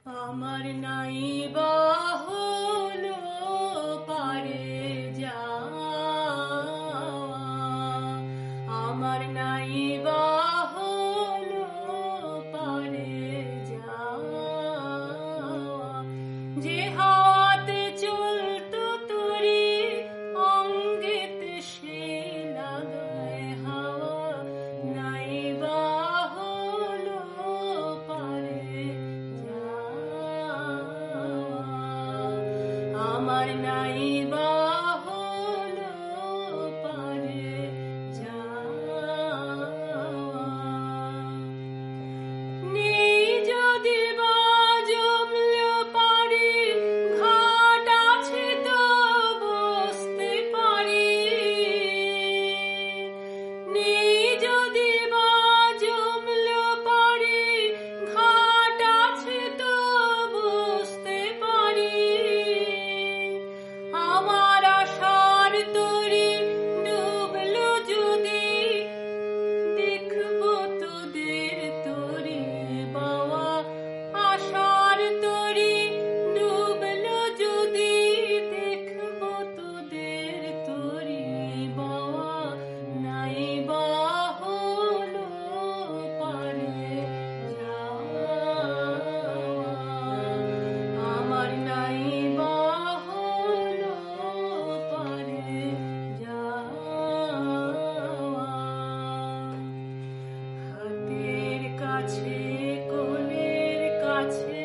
আমার নাই বা হলো পারে যাওয়া, আমার নাই বা হলো পারে যাওয়া। যে হাওয়াতে চলতো তোরে অঙ্গেতে সে লাগায় হাওয়া, নাই বা হলো পারে আমার নাই বা হলো পারে যাওয়া। নেই যদি বা জমলো পারে ঘাট আছে তো বসতে পারি, নেই যদি বা জমলো পারে ঘাট আছে তো বসতে পারি। আমার আশার তরি ডুবলো যদি দেখবো তোদের তরি বাওয়া, আশার তরি ডুবলো যদি দেখবো তোদের তরি বাওয়া, নাই বা হলো পারে যাওয়া। আমার নাই বা হলো পারে যাওয়া। হাতের কাছে কোলের কাছে